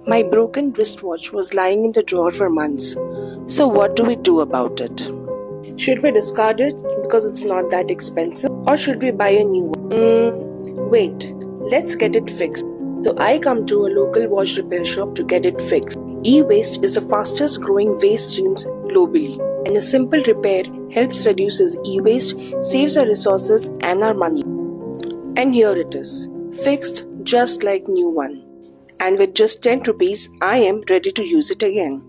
My broken wristwatch was lying in the drawer for months. So what do we do about it? Should we discard it because it's not that expensive? Or should we buy a new one? Wait, let's get it fixed. So I come to a local watch repair shop to get it fixed. E-waste is the fastest growing waste streams globally. And a simple repair helps reduces e-waste, saves our resources and our money. And here it is, fixed just like new one. And with just 10 rupees, I am ready to use it again.